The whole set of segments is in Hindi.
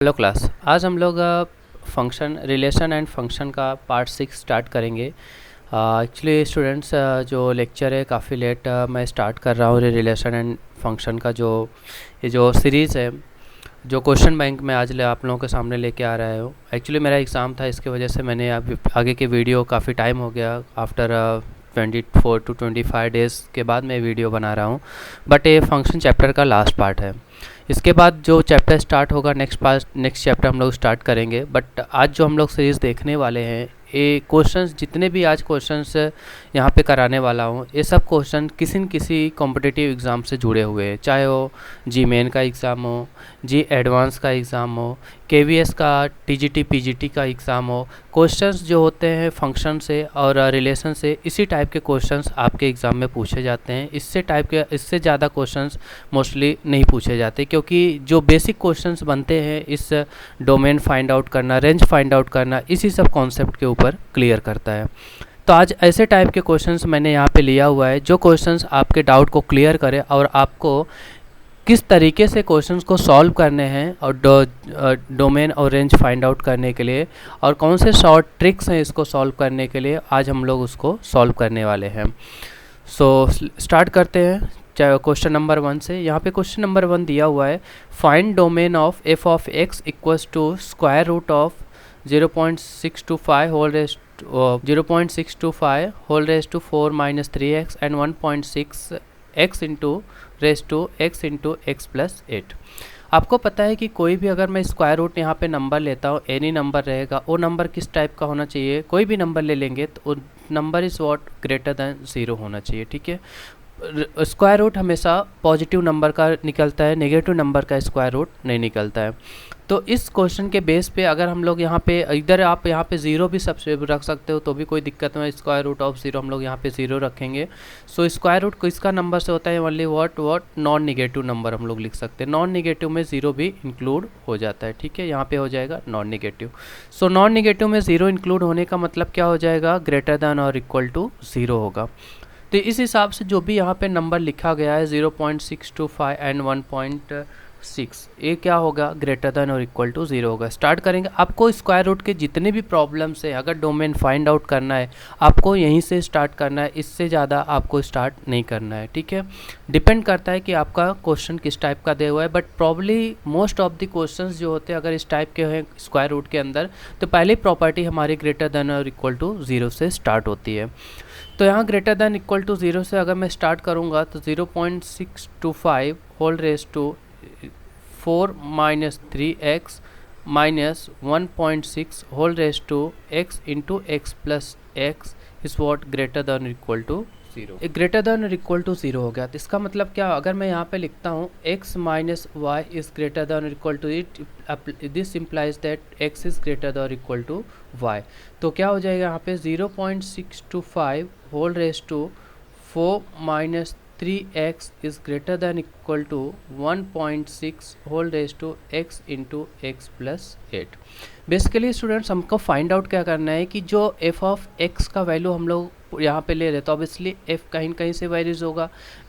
हेलो क्लास, आज हम लोग फंक्शन रिलेशन एंड फंक्शन का पार्ट 6 स्टार्ट करेंगे। एक्चुअली स्टूडेंट्स, जो लेक्चर है काफ़ी लेट मैं स्टार्ट कर रहा हूँ। रिलेशन एंड फंक्शन का ये जो सीरीज़ है, जो क्वेश्चन बैंक में आज आप लोगों के सामने लेके आ रहा हूँ। एक्चुअली मेरा एग्ज़ाम था, इसकी वजह से मैंने आगे के वीडियो काफ़ी टाइम हो गया, आफ्टर 24 to 25 डेज़ के बाद मैं वीडियो बना रहा हूँ। बट ये फंक्शन चैप्टर का लास्ट पार्ट है। इसके बाद जो चैप्टर स्टार्ट होगा, नेक्स्ट चैप्टर हम लोग स्टार्ट करेंगे। बट आज जो हम लोग सीरीज़ देखने वाले हैं, ये क्वेश्चंस जितने भी आज क्वेश्चंस यहाँ पे कराने वाला हूँ, ये सब क्वेश्चन किसी न किसी कॉम्पिटिटिव एग्ज़ाम से जुड़े हुए हैं। चाहे वो जी मेन का एग्ज़ाम हो, जी एडवांस का एग्ज़ाम हो, केवीएस का, टीजीटी पीजीटी का एग्ज़ाम हो, क्वेश्चंस जो होते हैं फंक्शन से और रिलेशन से, इसी टाइप के क्वेश्चंस आपके एग्ज़ाम में पूछे जाते हैं। इससे ज़्यादा क्वेश्चंस मोस्टली नहीं पूछे जाते, क्योंकि जो बेसिक क्वेश्चंस बनते हैं इस डोमेन फाइंड आउट करना, रेंज फाइंड आउट करना, इसी सब कॉन्सेप्ट के ऊपर क्लियर करता है। तो आज ऐसे टाइप के क्वेश्चंस मैंने यहाँ पे लिया हुआ है, जो क्वेश्चंस आपके डाउट को क्लियर करे और आपको किस तरीके से क्वेश्चंस को सॉल्व करने हैं और डोमेन और रेंज फाइंड आउट करने के लिए, और कौन से शॉर्ट ट्रिक्स हैं इसको सॉल्व करने के लिए, आज हम लोग उसको सॉल्व करने वाले हैं। सो स्टार्ट करते हैं क्वेश्चन नंबर 1 से। यहाँ पे क्वेश्चन नंबर 1 दिया हुआ है, find domain of F of X equals to square root of 0.625 whole raise to 4 - 3x and 1.6x into raise to x plus 8। आपको पता है कि कोई भी अगर मैं स्क्वायर रूट यहाँ पे नंबर लेता हूँ, एनी नंबर रहेगा, वो नंबर किस टाइप का होना चाहिए। कोई भी नंबर ले लेंगे तो number is what greater than 0 होना चाहिए, ठीक है। स्क्वायर रूट हमेशा पॉजिटिव नंबर का निकलता है, नेगेटिव नंबर का स्क्वायर रूट नहीं निकलता है। तो इस क्वेश्चन के बेस पे अगर हम लोग यहाँ पे इधर आप यहाँ पे 0 भी सबसे रख सकते हो तो भी कोई दिक्कत नहीं है। स्क्वायर रूट ऑफ 0 हम लोग यहाँ पे 0 रखेंगे। सो स्क्वायर रूट किसका नंबर से होता है, only what non negative number हम लोग लिख सकते हैं। नॉन निगेटिव में 0 भी इंक्लूड हो जाता है, ठीक है। यहाँ पे हो जाएगा non negative. So non negative में 0 इंक्लूड होने का मतलब क्या हो जाएगा, ग्रेटर दैन और इक्वल टू 0 होगा। तो इस हिसाब से जो भी यहाँ पे नंबर लिखा गया है 0.625 एंड 1.6, ये क्या होगा, ग्रेटर दैन और इक्वल टू 0 होगा। स्टार्ट करेंगे। आपको स्क्वायर रूट के जितने भी प्रॉब्लम्स है, अगर डोमेन फाइंड आउट करना है, आपको यहीं से स्टार्ट करना है, इससे ज़्यादा आपको स्टार्ट नहीं करना है, ठीक है। डिपेंड करता है कि आपका क्वेश्चन किस टाइप का दिया हुआ है, but probably most of the questions जो होते हैं अगर इस टाइप के हैं स्क्वायर रूट के अंदर, तो पहली प्रॉपर्टी हमारी ग्रेटर दैन और इक्वल टू 0 से स्टार्ट होती है। तो यहाँ ग्रेटर दैन इक्वल टू 0 से अगर मैं स्टार्ट करूँगा तो 0.625 whole raise to 4 - 3x minus 1.6 whole raise to x into x plus x is what greater than equal to 0। Greater than और इक्वल टू 0 हो गया। तो इसका मतलब क्या, अगर मैं यहाँ पे लिखता हूँ x minus y is greater than और equal to it, this implies that x is greater than और इक्वल टू y। तो क्या हो जाएगा यहाँ पे 0.625 whole raise to 4 - 3x is greater than equal to 1.6 whole raise to x into x plus 8। Basically students, हमको फाइंड आउट क्या करना है कि जो f ऑफ x का वैल्यू हम लोग यहाँ पे ले रहे हैं, तो ऑब्वियसली f कहीं न कहीं से वेरीज होगा।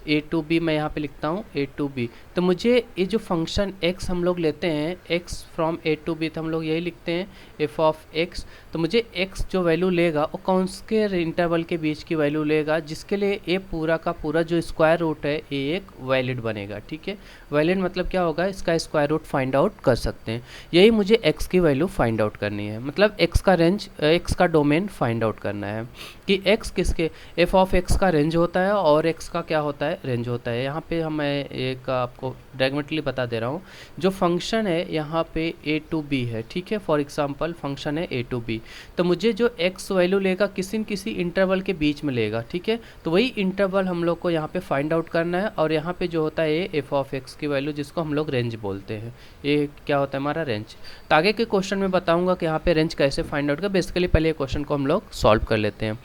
a टू b मैं यहाँ पे लिखता हूँ a टू b। तो मुझे ये जो फंक्शन x हम लोग लेते हैं, x from a to b, तो हम लोग यही लिखते हैं f ऑफ x। तो मुझे x जो वैल्यू लेगा वो कौन के इंटरवल के बीच की वैल्यू लेगा, जिसके लिए ये पूरा का पूरा जो स्क्वायर रूट है ये एक वैलिड बनेगा, ठीक है। वैलिड मतलब क्या होगा, इसका स्क्वायर रूट फाइंड आउट कर सकते हैं। यही मुझे x की वैल्यू फाइंड आउट करनी है, मतलब x का रेंज, x का डोमेन फाइंड आउट करना है कि x किसके, f ऑफ x का रेंज होता है और x का क्या होता है, रेंज होता है। यहाँ पे मैं एक आपको डायरेक्टली बता दे रहा हूँ। जो फंक्शन है यहाँ पे a टू b है, ठीक है। फॉर एग्जांपल फंक्शन है a टू b, तो मुझे जो x वैल्यू लेगा किसी न किसी इंटरवल के बीच में लेगा, ठीक है। तो वही इंटरवल हम लोग को यहाँ पे फाइंड आउट करना है, और यहाँ पे जो होता है ये f ऑफ x की वैल्यू, जिसको हम लोग रेंज बोलते हैं, ये क्या होता है हमारा रेंज। तो आगे के क्वेश्चन में बताऊँगा कि यहाँ पे रेंज कैसे फाइंड आउट कर। बेसिकली पहले ये क्वेश्चन को हम लोग सॉल्व कर लेते हैं।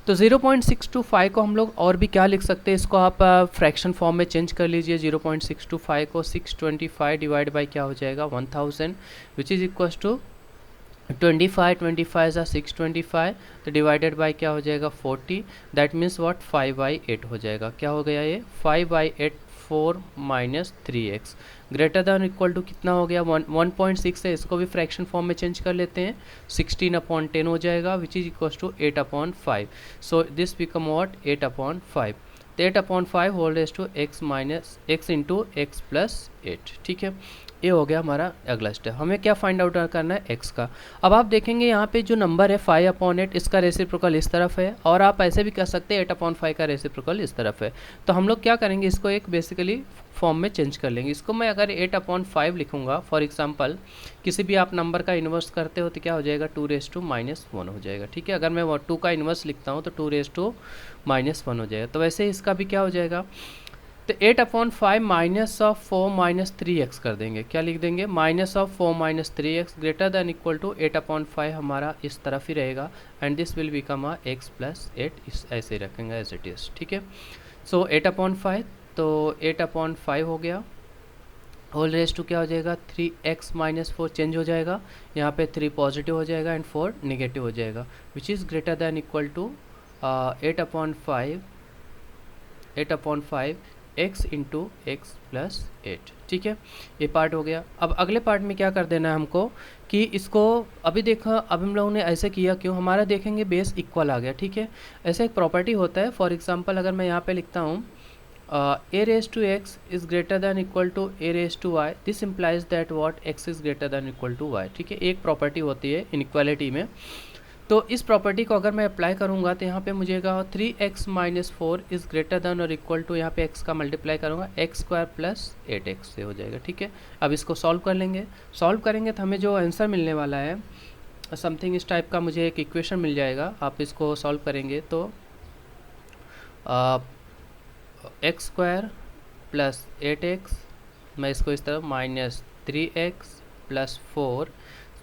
तो 0.625 को हम लोग और भी क्या लिख सकते हैं, इसको आप फ्रैक्शन फॉर्म में चेंज कर लीजिए। 0.625 को 625 डिवाइड बाई क्या हो जाएगा 1000, विच इज़ इक्वल्स टू 25 ज़ा 625, तो डिवाइडेड बाई क्या हो जाएगा 40। दैट मीन्स व्हाट 5/8 हो जाएगा। क्या हो गया ये 5/8, 4 minus 3x greater than equal to कितना हो गया 1.6 है, इसको भी फ्रैक्शन फॉर्म में चेंज कर लेते हैं 16/10 हो जाएगा which is equal to 8/5. So this become what 8/5. 8/5 whole raise to x minus x into x plus 8. ठीक है, ये हो गया हमारा अगला स्टेप. हमें क्या फाइंड आउट करना है x का. अब आप देखेंगे यहाँ पे जो नंबर है 5/8 इसका रेसिप्रोकल इस तरफ है और आप ऐसे भी कर सकते हैं 8/5 का रेसिप्रोकल इस तरफ है. तो हम लोग क्या करेंगे इसको एक बेसिकली फॉर्म में चेंज कर लेंगे. इसको मैं अगर 8/5 लिखूंगा फॉर एग्जांपल किसी भी आप नंबर का इन्वर्स करते हो तो क्या हो जाएगा 2⁻⁻1 हो जाएगा. ठीक है, अगर मैं 2 का इन्वर्स लिखता हूँ तो 2⁻⁻1 हो जाएगा. तो वैसे इसका भी क्या हो जाएगा तो 8/5 माइनस ऑफ 4 माइनस 3x कर देंगे. क्या लिख देंगे minus of 4 minus 3x greater than equal to 8/5 हमारा इस तरफ ही रहेगा and this will become a x plus 8. इस ऐसे ही रखेंगे एज इट इज़. ठीक है, सो 8/5 तो 8/5 हो गया होल रेज टू क्या हो जाएगा 3x माइनस 4 चेंज हो जाएगा, यहाँ पे 3 पॉजिटिव हो जाएगा एंड 4 निगेटिव हो जाएगा which is greater than equal to 8/5 x into x plus 8. ठीक है, ये पार्ट हो गया. अब अगले पार्ट में क्या कर देना है हमको कि इसको अभी देखा अब हम लोगों ने ऐसे किया क्यों हमारा देखेंगे बेस इक्वल आ गया. ठीक है, ऐसा एक प्रॉपर्टी होता है. फॉर एग्जांपल अगर मैं यहाँ पे लिखता हूँ a raised to x is greater than equal to a raised to y, this implies that what x is greater than equal to y. ठीक है, एक प्रॉपर्टी होती है इनइक्वालिटी में. तो इस प्रॉपर्टी को अगर मैं अप्लाई करूँगा तो यहाँ पे मुझे 3x minus 4 is greater than और इक्वल टू यहाँ पे x का मल्टीप्लाई करूँगा x² प्लस 8x से हो जाएगा. ठीक है, अब इसको सॉल्व कर लेंगे. सॉल्व करेंगे तो हमें जो आंसर मिलने वाला है समथिंग इस टाइप का मुझे एक इक्वेशन मिल जाएगा. आप इसको सॉल्व करेंगे तो x² प्लस 8x मैं इसको इस तरह minus 3x plus 4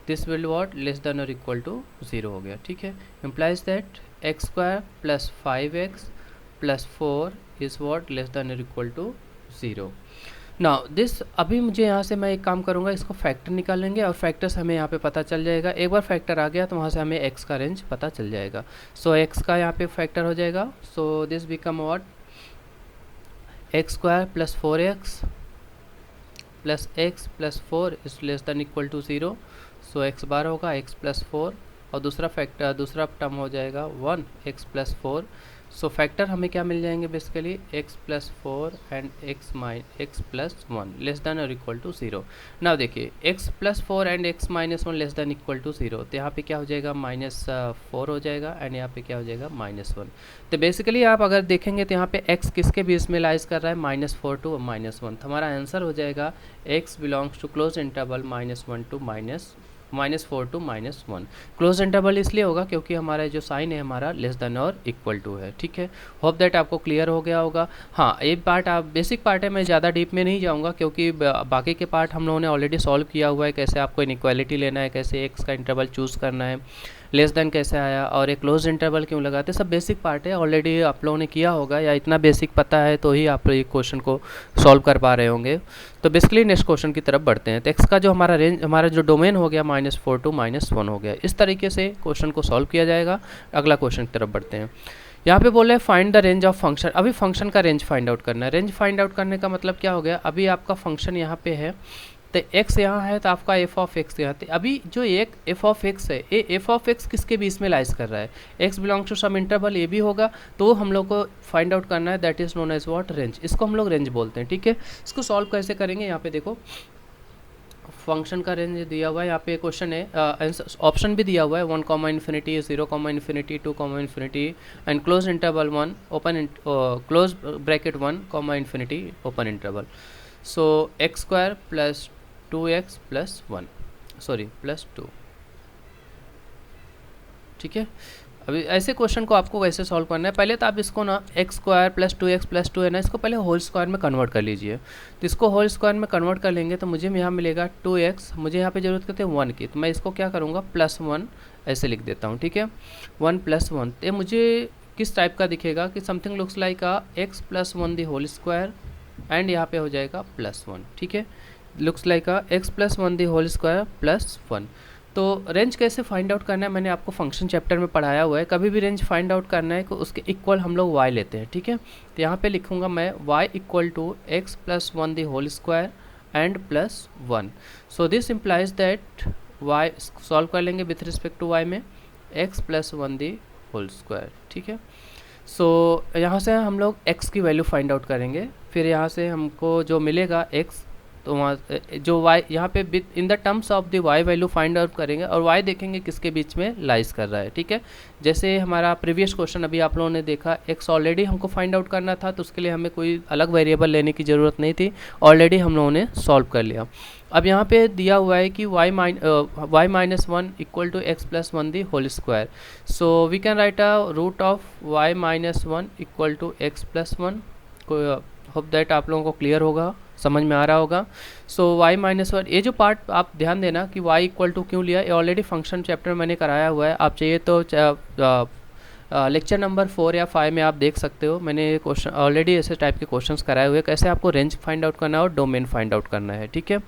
this will what less than और इक्वल टू 0 हो गया. ठीक है, implies that x² plus 5x plus 4 is what less than और इक्वल टू 0. नाउ दिस अभी मुझे यहाँ से मैं एक काम करूँगा इसको फैक्टर निकालेंगे और फैक्टर्स हमें यहाँ पे पता चल जाएगा. एक बार फैक्टर आ गया तो वहाँ से हमें x का रेंज पता चल जाएगा. सो x का यहाँ पे फैक्टर हो जाएगा. So this become what x² plus 4x plus x plus 4 is less than equal to 0. So x बार होगा x प्लस 4 और दूसरा टर्म हो जाएगा 1 x प्लस 4. सो फैक्टर हमें क्या मिल जाएंगे basically x plus 4 and x plus 1 less than और इक्वल टू 0. नाउ देखिए x plus 4 and x minus 1 less than equal to 0 तो यहाँ पे क्या हो जाएगा -4 हो जाएगा एंड यहाँ पे क्या हो जाएगा -1. तो बेसिकली आप अगर देखेंगे तो यहाँ पे x किसके बीच में लाइज कर रहा है -4 टू -1. तो हमारा आंसर हो जाएगा x belongs to close interval -4 to -1. Close interval इसलिए होगा क्योंकि हमारा जो साइन है हमारा लेस देन और इक्वल टू है. ठीक है, होप दैट आपको क्लियर हो गया होगा. हाँ, ये पार्ट आप बेसिक पार्ट है, मैं ज़्यादा डीप में नहीं जाऊँगा क्योंकि बाकी के पार्ट हम लोगों ने ऑलरेडी सॉल्व किया हुआ है. कैसे आपको इनइक्वालिटी लेना है, कैसे एक्स का इंटरवल चूज़ करना है, लेस देन कैसे आया और एक क्लोज इंटरवल क्यों लगाते, सब बेसिक पार्ट है ऑलरेडी आप लोगों ने किया होगा या इतना बेसिक पता है तो ही आप ये क्वेश्चन को सॉल्व कर पा रहे होंगे. तो बेसिकली नेक्स्ट क्वेश्चन की तरफ बढ़ते हैं. तो एक्स का जो हमारा रेंज हमारा जो डोमेन हो गया -4 टू -1 हो गया. इस तरीके से क्वेश्चन को सॉल्व किया जाएगा. अगला क्वेश्चन की तरफ बढ़ते हैं. यहाँ पे बोल रहे हैं find the range of function. अभी फंक्शन का रेंज फाइंड आउट करना है. रेंज फाइंड आउट करने का मतलब क्या हो गया, अभी आपका फंक्शन यहाँ पे है तो x यहाँ है तो आपका f ऑफ x यहाँ. अभी जो एक f ऑफ x है ये f ऑफ x किसके बीच में लाइज कर रहा है, x belongs to some interval ये भी होगा. तो हम लोग को फाइंड आउट करना है that is known as what range. इसको हम लोग रेंज बोलते हैं. ठीक है, इसको सॉल्व कैसे करेंगे, यहाँ पे देखो फंक्शन का रेंज दिया हुआ है. यहाँ पे क्वेश्चन है ऑप्शन भी दिया हुआ है 1, ∞, 0, ∞, 2, ∞ and close interval 1 open close bracket 1, ∞, open interval. So x² plus 2x plus 1 plus 2. ठीक है, अभी ऐसे क्वेश्चन को आपको वैसे सॉल्व करना है. पहले तो आप इसको ना x² प्लस 2x प्लस 2 है ना, इसको पहले होल स्क्वायर में कन्वर्ट कर लीजिए. तो इसको होल स्क्वायर में कन्वर्ट कर लेंगे तो मुझे यहाँ मिलेगा 2x. मुझे यहाँ पे ज़रूरत करते हैं 1 की, तो मैं इसको क्या करूँगा +1 ऐसे लिख देता हूँ. ठीक है, 1 + 1 ये मुझे किस टाइप का दिखेगा कि something looks like x + 1 the whole square and यहाँ पे हो जाएगा +1. ठीक है, looks like x + 1 the whole square +1. तो रेंज कैसे फाइंड आउट करना है मैंने आपको फंक्शन चैप्टर में पढ़ाया हुआ है। कभी भी रेंज फाइंड आउट करना है तो उसके इक्वल हम लोग y लेते हैं, ठीक है। तो यहाँ पे लिखूँगा मैं y equal to x plus one the whole square and plus one. So this implies that y solve कर लेंगे विथ रिस्पेक्ट टू y में x plus one the whole square, ठीक है। सो यहाँ से हम लोग x की वैल्यू फाइंड आउट करेंगे, फिर यहाँ से हमको जो मिलेगा x, तो वहाँ जो y यहाँ पे in the terms of the y value find out करेंगे और y देखेंगे किसके बीच में लाइज कर रहा है, ठीक है। जैसे हमारा प्रीवियस क्वेश्चन अभी आप लोगों ने देखा, x ऑलरेडी हमको फाइंड आउट करना था तो उसके लिए हमें कोई अलग वेरिएबल लेने की ज़रूरत नहीं थी, ऑलरेडी हम लोगों ने सॉल्व कर लिया। अब यहाँ पे दिया हुआ है कि y minus one equal to x plus one the whole square. So we can write a root of y minus one equal to x plus one. Hope that आप लोगों को क्लियर होगा, समझ में आ रहा होगा। सो y माइनस वन, ये जो पार्ट आप ध्यान देना कि y इक्वल टू क्यों लिया, ये ऑलरेडी फंक्शन चैप्टर मैंने कराया हुआ है। आप चाहिए तो लेक्चर नंबर 4 या 5 में आप देख सकते हो, मैंने क्वेश्चन ऑलरेडी ऐसे टाइप के क्वेश्चंस कराए हुए हैं, कैसे आपको रेंज फाइंड आउट करना है और डोमेन फाइंड आउट करना है, ठीक है।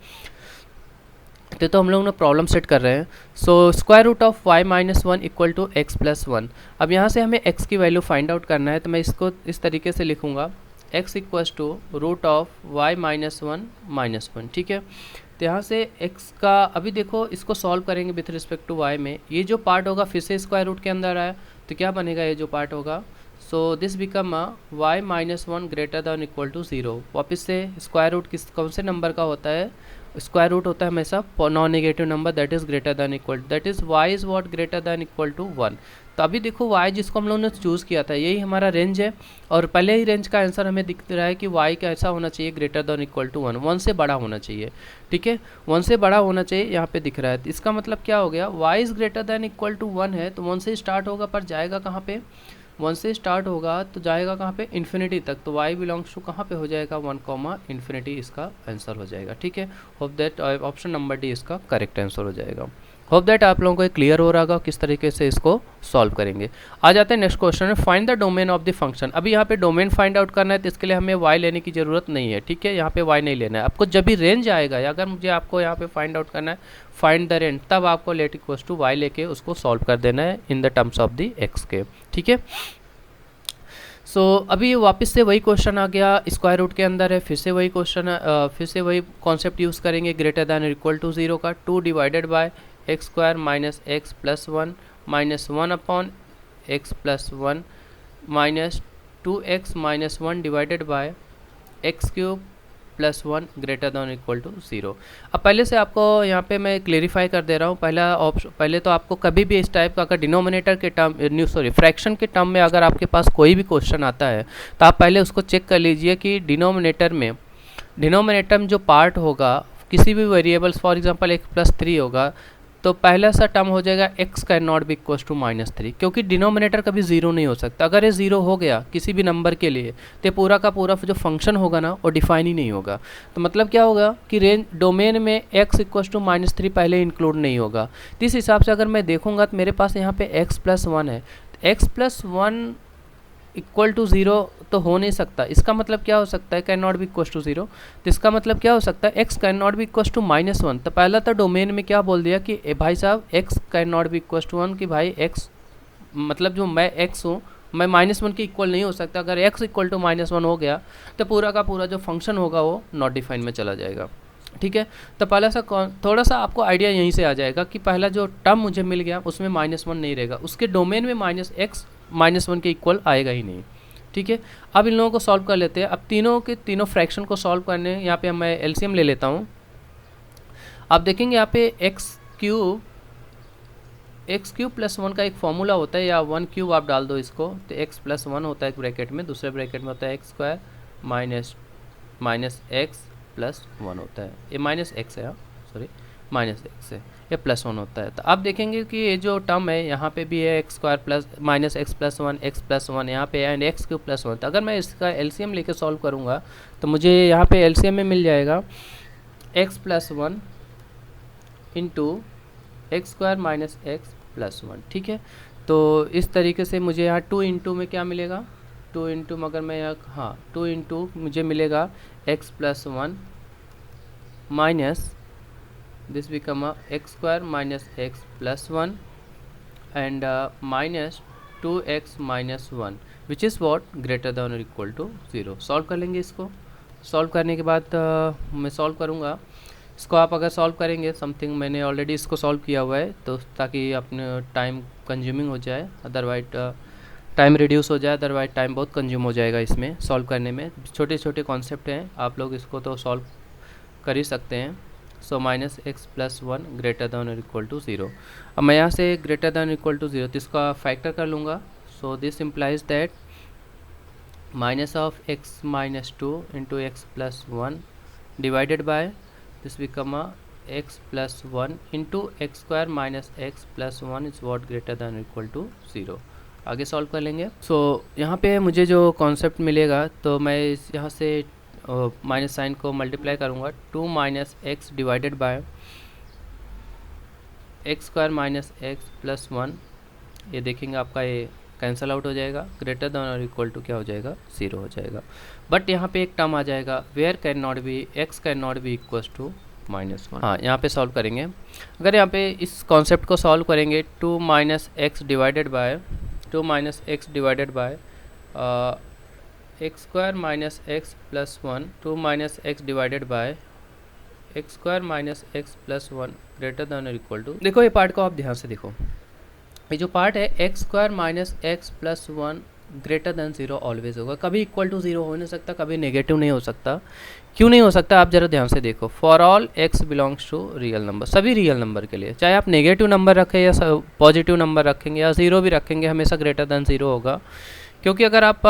तो हम लोग ना प्रॉब्लम सेट कर रहे हैं। So square root of y minus one equal to x plus one. अब यहाँ से हमें x की वैल्यू फाइंड आउट करना है, तो मैं इसको इस तरीके से लिखूँगा x equals to root of y minus one, ठीक है। तो यहाँ से x का अभी देखो इसको सॉल्व करेंगे विथ रिस्पेक्ट टू y में, ये जो पार्ट होगा फिर से स्क्वायर रूट के अंदर आया तो क्या बनेगा, ये जो पार्ट होगा so this become y minus one greater than equal to zero. वापस से स्क्वायर रूट कौन से नंबर का होता है, स्क्वायर रूट होता है हमेशा non negative number that is greater than equal, that is y is what greater than equal to one. तो अभी देखो y जिसको हम लोगों ने चूज़ किया था यही हमारा रेंज है, और पहले ही रेंज का आंसर हमें दिख रहा है कि y का ऐसा होना चाहिए greater than equal to one, one से बड़ा होना चाहिए, ठीक है, वन से बड़ा होना चाहिए, यहाँ पे दिख रहा है। तो इसका मतलब क्या हो गया, y is greater than equal to one है तो वन से स्टार्ट होगा पर जाएगा कहाँ पे, वन से स्टार्ट होगा तो जाएगा कहाँ पे, इन्फिनिटी तक। तो y बिलोंग्स टू कहाँ पे हो जाएगा, वन कॉमा इन्फिनिटी इसका आंसर हो जाएगा, ठीक है। Hope that option number D इसका करेक्ट आंसर हो जाएगा। होप दैट आप लोगों को क्लियर हो रहा होगा किस तरीके से इसको सॉल्व करेंगे। आ जाते हैं नेक्स्ट क्वेश्चन में, find the domain of the function. अभी यहाँ पे डोमेन फाइंड आउट करना है तो इसके लिए हमें y लेने की ज़रूरत नहीं है, ठीक है, यहाँ पे y नहीं लेना है आपको। जब भी रेंज आएगा या अगर मुझे आपको यहाँ पे फाइंड आउट करना है फाइंड द रेंज, तब आपको लेट इक्वल्स टू y लेके उसको सॉल्व कर देना है in the terms of the x के, ठीक है। सो अभी वापस से वही क्वेश्चन आ गया, स्क्वायर रूट के अंदर है, फिर से वही क्वेश्चन, फिर से वही कॉन्सेप्ट यूज़ करेंगे greater than equal to zero का, 2 divided by x square minus x plus one minus one upon x plus one minus 2x minus one divided by x cube plus one greater than equal to zero. अब पहले से आपको यहाँ पे मैं क्लेरिफाई कर दे रहा हूँ, पहले तो आपको कभी भी इस टाइप का अगर डिनोमिनेटर के टर्म फ्रैक्शन के टर्म में अगर आपके पास कोई भी क्वेश्चन आता है तो आप पहले उसको चेक कर लीजिए कि डिनोमिनेटर में जो पार्ट होगा किसी भी variables, for example x plus three होगा तो पहला सा टर्म हो जाएगा x can not be equals to minus three, क्योंकि डिनोमिनेटर कभी ज़ीरो नहीं हो सकता। अगर ये ज़ीरो हो गया किसी भी नंबर के लिए तो पूरा का पूरा जो फंक्शन होगा ना वो डिफाइन ही नहीं होगा। तो मतलब क्या होगा कि रेंज डोमेन में x equals to minus three पहले इंक्लूड नहीं होगा। तो इस हिसाब से अगर मैं देखूँगा तो मेरे पास यहाँ पे x प्लस वन है, x plus one equal to zero तो हो नहीं सकता। इसका मतलब क्या हो सकता है, can not be equal to zero. तो इसका मतलब क्या हो सकता है, x can not be equal to minus one. तो पहला तो डोमेन में क्या बोल दिया कि भाई साहब x can not be equal to one, कि भाई x मतलब जो मैं x हूँ मैं माइनस वन के इक्वल नहीं हो सकता। अगर x equal to minus one हो गया तो पूरा का पूरा जो फंक्शन होगा वो नॉट डिफाइन में चला जाएगा, ठीक है। तो पहला सा थोड़ा सा आपको आइडिया यहीं से आ जाएगा कि पहला जो टर्म मुझे मिल गया उसमें माइनस वन नहीं रहेगा, उसके डोमेन में माइनस वन के इक्वल आएगा ही नहीं, ठीक है। अब इन लोगों को सॉल्व कर लेते हैं। अब तीनों के तीनों फ्रैक्शन को सॉल्व करने यहाँ पे मैं एलसीएम ले लेता हूँ। आप देखेंगे यहाँ पे एक्स क्यूब प्लस वन का एक फॉर्मूला होता है, या वन क्यूब आप डाल दो इसको तो एक्स प्लस वन होता है एक ब्रैकेट में, दूसरे ब्रैकेट में होता है x square minus x plus one होता है, ये माइनस एक्स है, सॉरी माइनस एक्स है, ये प्लस वन होता है। तो आप देखेंगे कि ये जो टर्म है यहाँ पे भी है x square plus minus x plus one यहाँ पे and x cube plus one. तो अगर मैं इसका एलसीएम लेके सॉल्व करूँगा तो मुझे यहाँ पे एलसीएम में मिल जाएगा x plus one into x square minus x plus one, ठीक है। तो इस तरीके से मुझे यहाँ टू इंटू में क्या मिलेगा, टू इंटू मगर मैं यहाँ हाँ टू इंटू मुझे मिलेगा x plus one minus this become a x square minus x plus 1 and minus 2x minus 1 which is what greater than or equal to 0। Solve कर लेंगे इसको। सॉल्व करने के बाद मैं सॉल्व करूँगा इसको। आप अगर सॉल्व करेंगे समथिंग, मैंने ऑलरेडी इसको सॉल्व किया हुआ है तो ताकि अपने टाइम कंज्यूमिंग हो जाए, अदरवाइज टाइम रिड्यूस हो जाए, अदरवाइज टाइम बहुत कंज्यूम हो जाएगा इसमें सॉल्व करने में। छोटे छोटे कॉन्सेप्ट हैं, आप लोग इसको तो सॉल्व कर ही सकते हैं। So minus x plus 1 greater than और इक्वल टू 0। अब मैं यहाँ से ग्रेटर दैन इक्वल टू 0 तो इसका फैक्टर कर लूँगा। So this implies that minus of x minus 2 into x plus 1 divided by this become a x plus 1 into x square minus x plus 1 is what greater than equal to 0। आगे सॉल्व कर लेंगे। सो यहाँ पे मुझे जो कॉन्सेप्ट मिलेगा तो मैं इस यहाँ से माइनस साइन को मल्टीप्लाई करूँगा 2 minus x divided by x square minus x plus 1। ये देखेंगे आपका ये कैंसिल आउट हो जाएगा, ग्रेटर देन और इक्वल टू क्या हो जाएगा 0 हो जाएगा। बट यहाँ पे एक टर्म आ जाएगा where can not be x can not be equal to -1। हाँ, यहाँ पे सॉल्व करेंगे। अगर यहाँ पे इस कॉन्सेप्ट को सॉल्व करेंगे 2 minus x divided by x square minus x plus 1 2 minus x divided by x square minus x plus 1 greater than और इक्वल टू। देखो ये पार्ट को आप ध्यान से देखो, ये जो पार्ट है x square minus x plus 1 greater than 0 always होगा, कभी इक्वल टू 0 हो नहीं सकता, कभी नेगेटिव नहीं हो सकता। क्यों नहीं हो सकता आप जरा ध्यान से देखो। For all x belongs to real number, सभी रियल नंबर के लिए, चाहे आप नेगेटिव नंबर रखें या पॉजिटिव नंबर रखेंगे या 0 भी रखेंगे, हमेशा ग्रेटर देन 0 होगा। क्योंकि अगर आप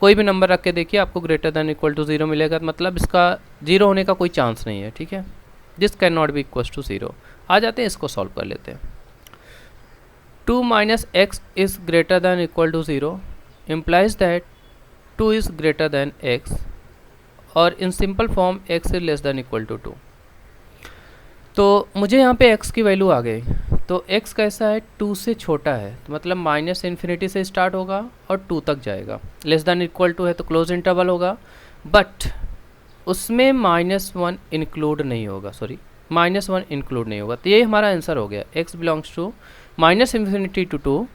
कोई भी नंबर रख के देखिए आपको ग्रेटर देन इक्वल टू 0 मिलेगा, मतलब इसका 0 होने का कोई चांस नहीं है। ठीक है, this can not be equal to 0। आ जाते हैं, इसको सॉल्व कर लेते हैं। 2 minus x is greater than equal to 0 implies that 2 is greater than x और in simple form x is less than equal to 2। तो मुझे यहाँ पे x की वैल्यू आ गई, तो x कैसा है 2 से छोटा है, तो मतलब माइनस इन्फिनिटी से स्टार्ट होगा और 2 तक जाएगा। लेस देन इक्वल टू है तो क्लोज इंटरवल होगा, बट उसमें -1 इंक्लूड नहीं होगा, सॉरी -1 इंक्लूड नहीं होगा। तो ये हमारा आंसर हो गया, x belongs to minus infinity to 2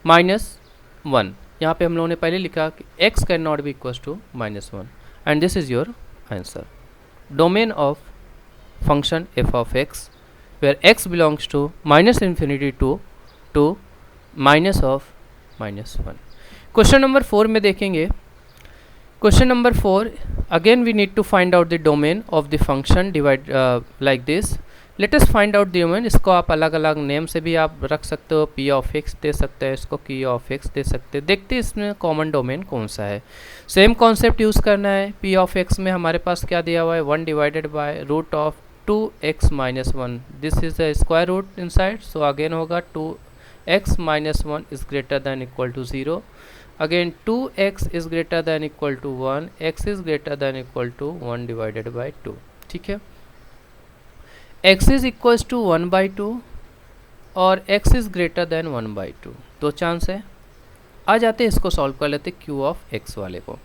-1। यहाँ पे हम लोगों ने पहले लिखा कि x can not be equal to -1 and this is your answer. Domain of function f of x where x belongs to minus infinity to minus of -1। Question number 4 में देखेंगे। Question number 4 again we need to find out the domain of the function divide like this. Let us find out the domain. इसको आप अलग अलग नेम से भी आप रख सकते हो, p ऑफ x दे सकते हैं, इसको q ऑफ x दे सकते हैं। देखते हैं इसमें कॉमन डोमेन कौन सा है। सेम कॉन्सेप्ट यूज़ करना है। p ऑफ x में हमारे पास क्या दिया हुआ है 1 divided by root of 2x minus 1, this is the square root inside, so again होगा 2x minus 1 is greater than equal to 0। Again 2x is greater than equal to 1, x is greater than equal to 1 divided by 2। ठीक है, x इज इक्वल टू 1/2 और x इज ग्रेटर देन 1/2, दो चांस है। आ जाते हैं, इसको सॉल्व कर लेते q ऑफ x वाले को।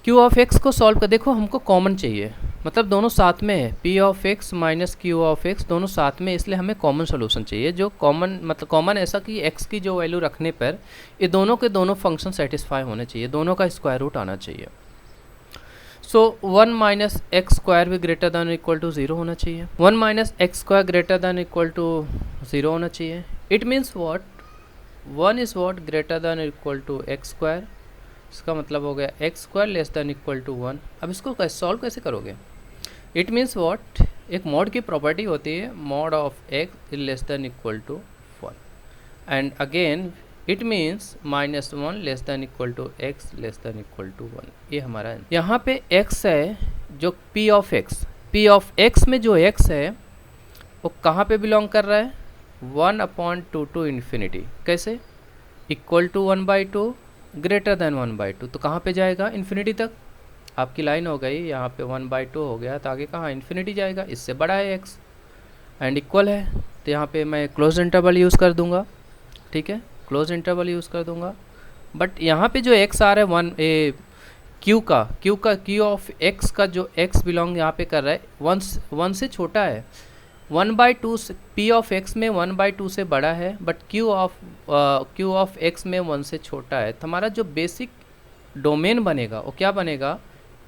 q ऑफ x को सॉल्व कर, देखो हमको कॉमन चाहिए, मतलब दोनों साथ में है, p of x minus q of x दोनों साथ में, इसलिए हमें कॉमन सोल्यूशन चाहिए। जो कॉमन मतलब कॉमन ऐसा कि x की जो वैल्यू रखने पर ये दोनों के दोनों फंक्शन सेटिस्फाई होने चाहिए, दोनों का स्क्वायर रूट आना चाहिए। सो 1 माइनस एक्स स्क्वायर भी ग्रेटर दैन इक्वल टू 0 होना चाहिए। 1 minus x square greater than equal to 0 होना चाहिए। It means what 1 is what greater than equal to x square, इसका मतलब हो गया x square less than equal to 1। अब इसको कैसे सॉल्व कैसे करोगे? इट मीन्स व्हाट, एक मॉड की प्रॉपर्टी होती है mod of x less than equal to 1 and again it means -1 less than equal to x less than equal to 1। ये हमारा यहाँ पे x है जो p ऑफ x में जो x है वो कहाँ पे बिलोंग कर रहा है 1/2 टू इन्फिनिटी। कैसे? इक्वल टू 1/2 ग्रेटर देन 1/2, तो कहाँ पे जाएगा इन्फिनिटी तक। आपकी लाइन हो गई यहाँ पे 1/2 हो गया, तो आगे कहाँ इन्फिनिटी जाएगा, इससे बड़ा है x एंड इक्वल है, तो यहाँ पे मैं क्लोज इंटरवल यूज़ कर दूँगा। ठीक है, क्लोज इंटरवल यूज़ कर दूंगा। बट यहाँ पे जो x आ रहा है क्यू ऑफ एक्स का जो एक्स बिलोंग यहाँ पे कर रहा है वन से छोटा है, 1/2 से पी ऑफ एक्स में 1/2 से बड़ा है, बट क्यू ऑफ एक्स में 1 से छोटा है। तो हमारा जो बेसिक डोमेन बनेगा वो क्या बनेगा,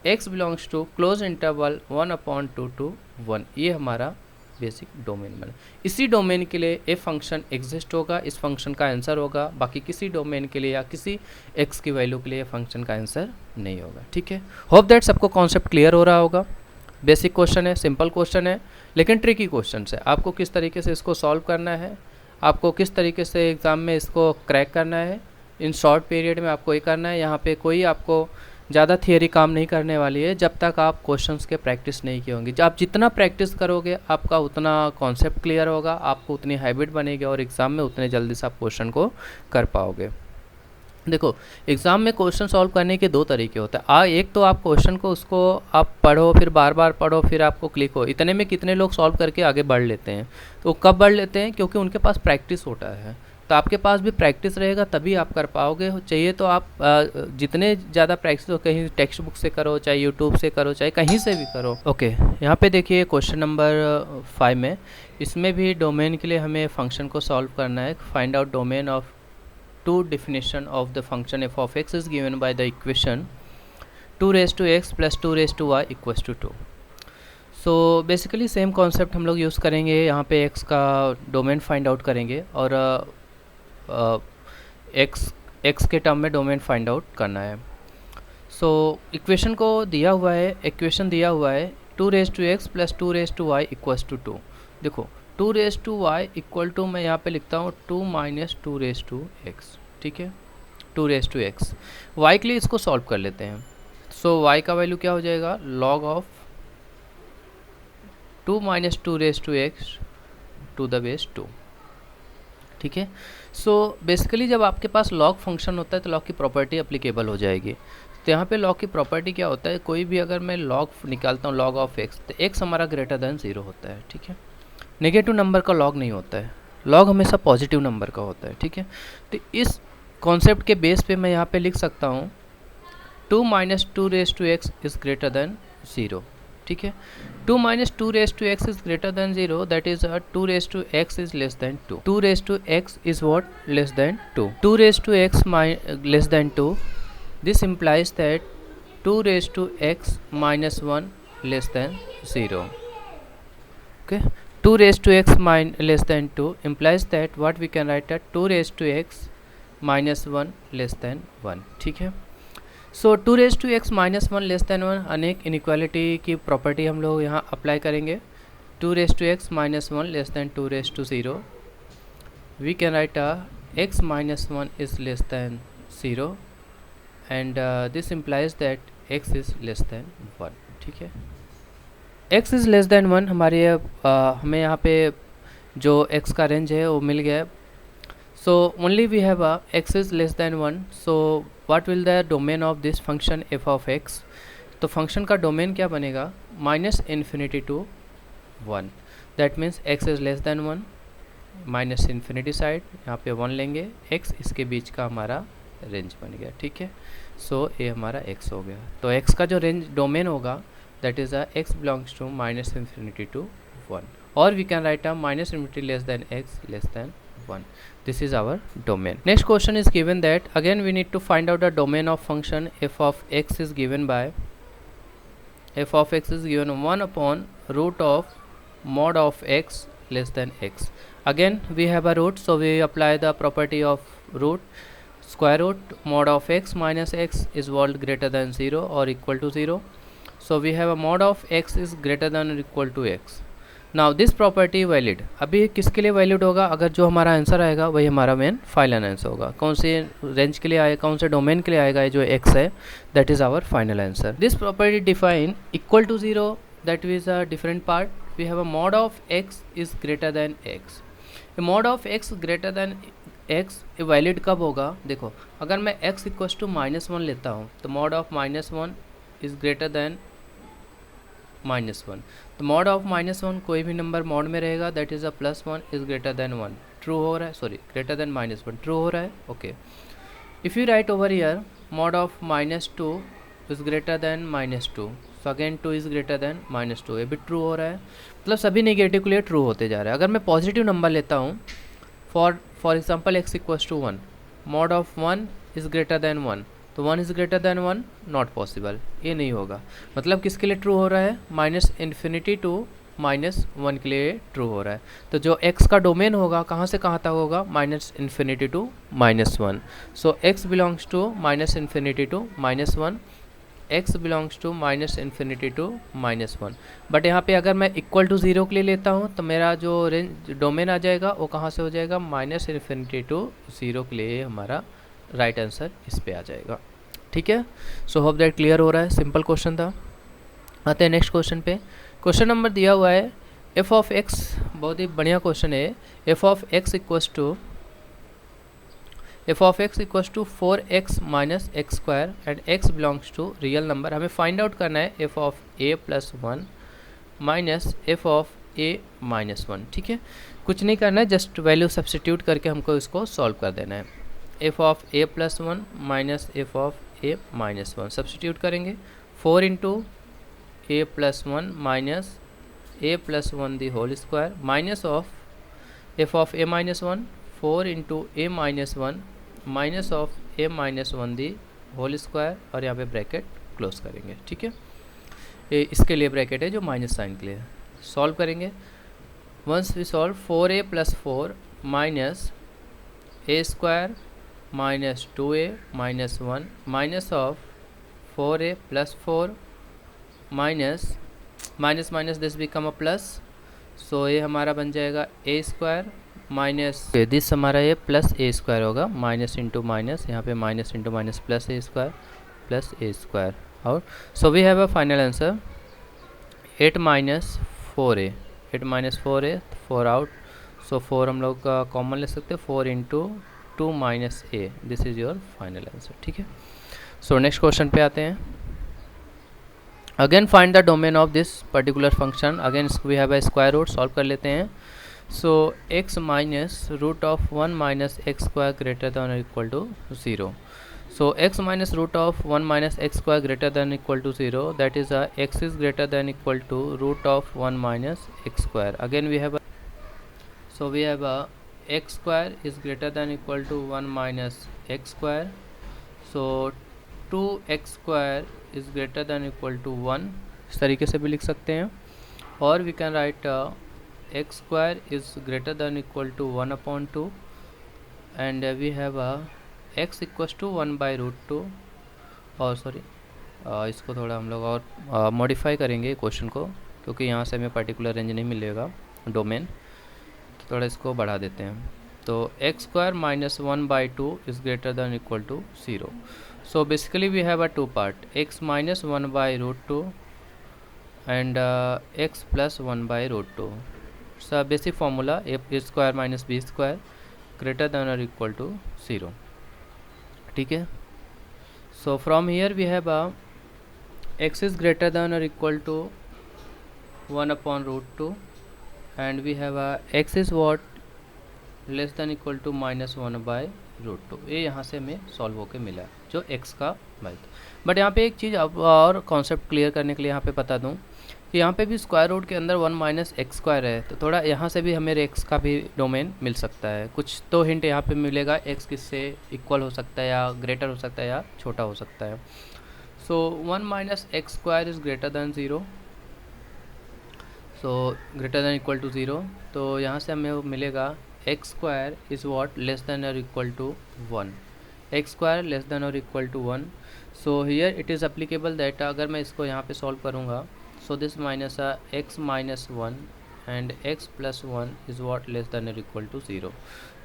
x belongs to close interval 1/2 to 1, ये हमारा बेसिक डोमेन बना। इसी डोमेन के लिए ए फंक्शन एग्जिस्ट होगा, इस फंक्शन का आंसर होगा, बाकी किसी डोमेन के लिए या किसी x की वैल्यू के लिए फंक्शन का आंसर नहीं होगा। ठीक है, होप दैट सबको कॉन्सेप्ट क्लियर हो रहा होगा। बेसिक क्वेश्चन है, सिंपल क्वेश्चन है, लेकिन ट्रिकी क्वेश्चन है। आपको किस तरीके से इसको सॉल्व करना है, आपको किस तरीके से एग्ज़ाम में इसको क्रैक करना है, इन शॉर्ट पीरियड में आपको ये करना है। यहाँ पे कोई आपको ज़्यादा थियरी काम नहीं करने वाली है जब तक आप क्वेश्चंस के प्रैक्टिस नहीं किए होंगे। जब आप जितना प्रैक्टिस करोगे आपका उतना कॉन्सेप्ट क्लियर होगा, आपको उतनी हैबिट बनेगी और एग्ज़ाम में उतने जल्दी से आप क्वेश्चन को कर पाओगे। देखो, एग्ज़ाम में क्वेश्चन सॉल्व करने के दो तरीके होते हैं। एक तो आप क्वेश्चन को उसको आप पढ़ो, फिर बार बार पढ़ो, फिर आपको क्लिक हो। इतने में कितने लोग सॉल्व करके आगे बढ़ लेते हैं? तो कब बढ़ लेते हैं? क्योंकि उनके पास प्रैक्टिस होता है। तो आपके पास भी प्रैक्टिस रहेगा तभी आप कर पाओगे। चाहिए तो आप जितने ज़्यादा प्रैक्टिस हो, कहीं टेक्स्ट बुक से करो, चाहे यूट्यूब से करो, चाहे कहीं से भी करो। ओके, यहाँ पे देखिए क्वेश्चन नंबर 5 में, इसमें भी डोमेन के लिए हमें फंक्शन को सॉल्व करना है। Find out domain of two definition of the function f of x is given by the equation 2 raised to x plus 2 raised to y equals to 2। So basically same concept हम लोग यूज़ करेंगे। यहाँ पे x का डोमेन फाइंड आउट करेंगे और x के टर्म में डोमेन फाइंड आउट करना है। सो इक्वेशन को दिया हुआ है, इक्वेशन दिया हुआ है 2 raised to x plus 2 raised to y equals to 2। देखो 2 raised to y equal to मैं यहाँ पे लिखता हूँ 2 minus 2 raised to x। ठीक है, 2 raised to x। y के लिए इसको सॉल्व कर लेते हैं। सो y का वैल्यू क्या हो जाएगा, log of 2 minus 2 raised to x to the base 2। ठीक है, सो बेसिकली जब आपके पास log फंक्शन होता है तो log की प्रॉपर्टी अप्लीकेबल हो जाएगी। तो यहाँ पे log की प्रॉपर्टी क्या होता है, कोई भी अगर मैं log निकालता हूँ log ऑफ x, तो x हमारा ग्रेटर देन 0 होता है। ठीक है, नेगेटिव नंबर का लॉग नहीं होता है, लॉग हमेशा पॉजिटिव नंबर का होता है। ठीक है, तो इस कॉन्सेप्ट के बेस पे मैं यहाँ पे लिख सकता हूँ 2 minus 2 raised to x is greater than 0। ठीक है, 2 minus 2 raised to x is greater than 0, that is 2 raised to x is less than 2। 2 raised to x is what, less than 2। 2 raised to x less than 2, this implies that 2 raised to x minus 1 less than 0। okay, 2 raised to x less than 2 implies that what we can write at 2 raised to x minus 1 less than 1। ठीक है, सो 2 raised to x minus 1 less than 1 अनेक इनइक्वालिटी की प्रॉपर्टी हम लोग यहाँ अप्लाई करेंगे। 2 raised to x minus 1 less than 2 raised to 0, we can write x minus 1 is less than 0 and this implies that x is less than 1। ठीक है, x इज़ लेस दैन 1 हमारे हमें यहाँ पे जो x का रेंज है वो मिल गया है। So only we have x is less than 1, so what will the domain of this function f of x। तो फंक्शन का डोमेन क्या बनेगा, -∞ to 1, that means x is less than 1, -∞ side यहाँ पे 1 लेंगे, x इसके बीच का हमारा रेंज बन गया। ठीक है, सो ये हमारा x हो गया। तो x का जो रेंज डोमेन होगा that is x belongs to -∞ to 1, or we can write -∞ less than x less than 1। This is our domain. Next question is given that again we need to find out the domain of function f of x is given by f of x is given 1 upon root of mod of x less than x। Again we have a root, so we apply the property of root। Square root mod of x minus x is equal greater than 0 or equal to 0, so we have a mod of x is greater than or equal to x। now this property valid, अभी किसके लिए वैलिड होगा, अगर जो हमारा आंसर आएगा वही हमारा मेन फाइनल आंसर होगा। कौन से रेंज के लिए आएगा, कौन से डोमेन के लिए आएगा, जो x है that is our final answer. This property define equal to 0, that is a different part. We have a mod of x is greater than x। mod of x greater than x valid कब होगा, देखो अगर मैं x इक्वल टू -1 लेता हूँ तो mod of -1 is greater then -1। तो mod ऑफ -1 कोई भी नंबर मॉड में रहेगा, that is a +1 is greater then 1, true हो रहा है, सॉरी ग्रेटर दैन -1 ट्रू हो रहा है। Okay, if you right over here mod of -2 is greater then -2, so again 2 is greater then -2, ये भी ट्रू हो रहा है, मतलब सभी नेगेटिव के लिए ट्रू होते जा रहा है। अगर मैं पॉजिटिव नंबर लेता हूँ, for example x equals to 1, mod of 1 is greater than 1, तो 1 is greater than 1 not possible, ये नहीं होगा। मतलब किसके लिए ट्रू हो रहा है, -∞ टू -1 के लिए ट्रू हो रहा है। तो जो x का डोमेन होगा कहाँ से कहाँ तक होगा, -∞ to -1, so x belongs to -∞ to -1, x belongs to -∞ to -1। But यहाँ पे अगर मैं इक्वल टू 0 के लिए लेता हूँ तो मेरा जो रेंज डोमेन आ जाएगा वो कहाँ से हो जाएगा, -∞ टू 0 के लिए हमारा राइट आंसर इस पे आ जाएगा। ठीक है, सो होप दैट क्लियर हो रहा है, सिंपल क्वेश्चन था। आते हैं नेक्स्ट क्वेश्चन पे। क्वेश्चन नंबर दिया हुआ है f ऑफ x, बहुत ही बढ़िया क्वेश्चन है। f of x equals to 4x minus x square and x belongs to real number. हमें फाइंड आउट करना है f of a plus 1 minus f of a minus 1। ठीक है, कुछ नहीं करना है, जस्ट वैल्यू सब्सटीट्यूट करके हमको इसको सॉल्व कर देना है। f of a plus 1 minus f of a minus 1 substitute करेंगे। 4 into a plus 1 minus a plus 1 the whole square minus of f of a minus 1, 4 into a minus 1 minus of a minus 1 the whole square, और यहाँ पे ब्रैकेट क्लोज करेंगे। ठीक है, ये इसके लिए ब्रैकेट है जो माइनस साइन के लिए। सॉल्व करेंगे, once we solve 4a plus 4 minus a square minus 2a minus 1 minus of 4a plus 4 minus minus minus this become a plus, so ये हमारा बन जाएगा a स्क्वायर माइनस दिस हमारा ये प्लस a स्क्वायर होगा, माइनस इंटू माइनस, यहाँ पे minus into minus plus a square, और so we have a final answer 8 minus 4a, 8 minus 4a, 4 out, so 4 हम लोग कॉमन ले सकते हैं, 4 into 2 minus a, this is your final answer. ठीक है, सो नेक्स्ट क्वेश्चन पे आते हैं। Again find the domain of this particular function, again we have a square root, solve कर लेते हैं। So x minus root of 1 minus x square greater than और equal to 0, so x minus root of 1 minus x square greater than equal to 0, that is x is greater than equal to root of 1 minus x square. Again we have x square is greater than equal to 1 minus x square, so 2x square is greater than equal to 1, इस तरीके से भी लिख सकते हैं। और we can write x square is greater than equal to 1 upon 2, and we have x equals to 1 by root 2, और सॉरी इसको थोड़ा हम लोग और मॉडिफाई करेंगे क्वेश्चन को, क्योंकि यहाँ से हमें पर्टिकुलर रेंज नहीं मिलेगा डोमेन, तो थोड़ा इसको बढ़ा देते हैं। तो x square minus 1 by 2 is greater than equal to 0, so basically we have a two part, x minus 1 by root 2 and x plus 1 by root 2। So basic formula a square minus b square greater than और इक्वल टू 0। ठीक है, so from here we have x is greater than और equal to 1 upon root 2 and we have x is what less than equal to minus 1 by root 2। ये यहाँ से हमें सॉल्व होके मिला जो x का वैल्यू। बट यहाँ पे एक चीज़ अब और कॉन्सेप्ट क्लियर करने के लिए यहाँ पे बता दूँ कि यहाँ पे भी स्क्वायर रूट के अंदर 1 माइनस एक्स स्क्वायर है, तो थोड़ा यहाँ से भी हमें एक्स का भी डोमेन मिल सकता है। कुछ तो हिंट यहाँ पे मिलेगा, एक्स किससे इक्वल हो सकता है या ग्रेटर हो सकता है या छोटा हो सकता है। So 1 minus x square is greater than 0, so greater than equal to 0, तो यहाँ से हमें मिलेगा x square is what less than और equal to 1, x square less than और equal to 1। So here it is applicable that अगर मैं इसको यहाँ पे सॉल्व करूँगा, so this minus x minus 1 and x plus 1 is what less than or equal to 0।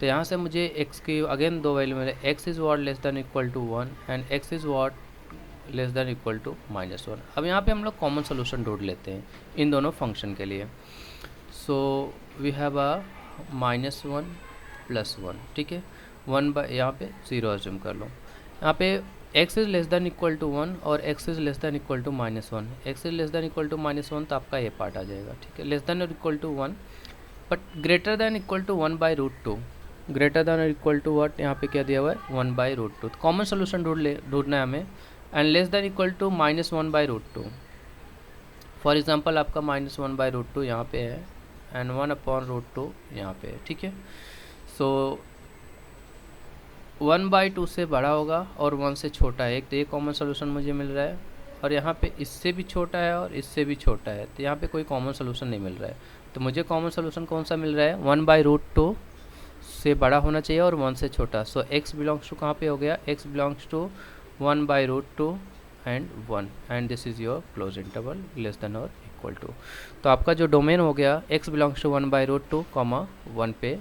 तो यहाँ से मुझे x की अगेन दो वैल्यू मिले, x is what less than equal to 1 and x is what less than equal to minus 1। अब यहाँ पे हम लोग कॉमन सोल्यूशन ढूंढ लेते हैं इन दोनों फंक्शन के लिए। So we have a minus 1 plus 1, ठीक है, 1 बाई यहाँ पे 0 अज्यूम कर लो। यहाँ पे x is less than equal to 1 और x is less than equal to minus 1, x is less than equal to minus 1, तो आपका ये पार्ट आ जाएगा। ठीक है, लेस दैन और equal to 1 but greater than equal to 1 by root 2, greater than और इक्वल टू व्हाट यहाँ पे क्या दिया हुआ है 1 बाई रूट 2। तो कॉमन सोल्यूशन ढूंढना है हमें, and less than equal to -1/√2। For example आपका -1/√2 यहाँ पे है एंड 1/√2 यहाँ पे है, ठीक है। सो 1/2 से बड़ा होगा और 1 से छोटा है, एक तो ये कॉमन सोल्यूशन मुझे मिल रहा है, और यहाँ पे इससे भी छोटा है और इससे भी छोटा है, तो यहाँ पे कोई कॉमन सोल्यूशन नहीं मिल रहा है। तो मुझे कॉमन सोल्यूशन कौन सा मिल रहा है, 1/√2 से बड़ा होना चाहिए और 1 से छोटा। सो x बिलोंग्स टू कहाँ पे हो गया, x belongs to 1/√2 and 1 and this is your close interval less than और इक्वल टू। तो आपका जो डोमेन हो गया x बिलोंग्स टू 1/√2, 1 पे।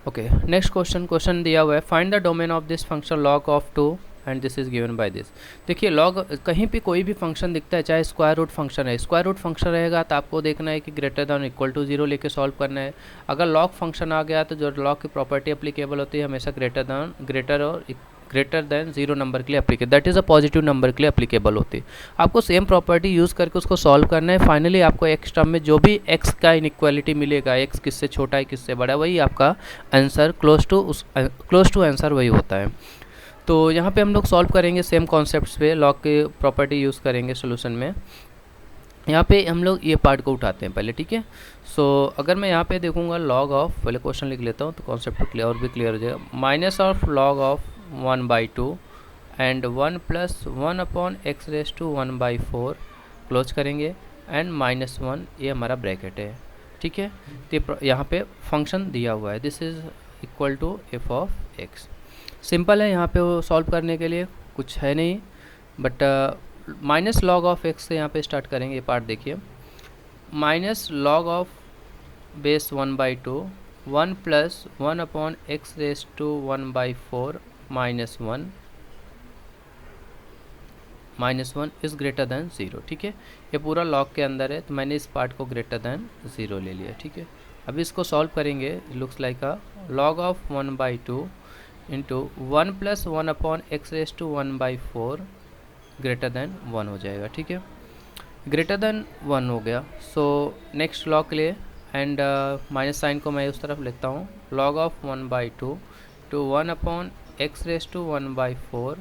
ओके, नेक्स्ट क्वेश्चन दिया हुआ है, find the domain of this function log of 2 and this is given by this. देखिए लॉग, कहीं भी कोई भी फंक्शन दिखता है, चाहे स्क्वायर रूट फंक्शन है, स्क्वायर रूट फंक्शन रहेगा तो आपको देखना है कि ग्रेटर दैन इक्वल टू 0 लेके सॉल्व करना है। अगर लॉग फंक्शन आ गया तो जो लॉग की प्रॉपर्टी अप्लीकेबल होती है हमेशा ग्रेटर दैन 0 नंबर के लिए applicable, that is a positive number के लिए अप्लीकेबल होती है। आपको सेम प्रॉपर्टी यूज़ करके उसको सॉल्व करना है। फाइनली आपको एक्स टर्म में जो भी एक्स का इनइक्वालिटी मिलेगा, एक्स किससे छोटा है किससे बड़ा है, वही आपका आंसर क्लोज टू आंसर वही होता है। तो यहाँ पे हम लोग सॉल्व करेंगे सेम कॉन्सेप्ट्स पे, लॉग की प्रॉपर्टी यूज़ करेंगे सोल्यूशन में। यहाँ पे हम लोग ये पार्ट को उठाते हैं पहले, ठीक है। सो अगर मैं यहाँ पे देखूँगा लॉग ऑफ, पहले क्वेश्चन लिख लेता हूँ तो कॉन्सेप्ट क्लियर और भी क्लियर हो जाएगा। Minus of log of 1/2 and 1 + 1/x⁴ close करेंगे एंड -1, ये हमारा ब्रैकेट है, ठीक है। तो यहाँ पे फंक्शन दिया हुआ है, this is equal to f of x। Simple है, यहाँ पे वो सॉल्व करने के लिए कुछ है नहीं, but minus log of x से यहाँ पे स्टार्ट करेंगे। ये पार्ट देखिए, minus log of base 1/2 1 + 1/x⁴ -1 is greater than 0, ठीक है। ये पूरा लॉग के अंदर है, तो मैंने इस पार्ट को ग्रेटर दैन 0 ले लिया, ठीक है। अब इसको सॉल्व करेंगे, looks like a log of 1/2 into 1 + 1/x⁴ greater than 1 हो जाएगा, ठीक है। ग्रेटर दैन 1 हो गया। सो नेक्स्ट लॉग के लिए एंड माइनस साइन को मैं उस तरफ लिखता हूँ, log of 1/2 to 1/x⁴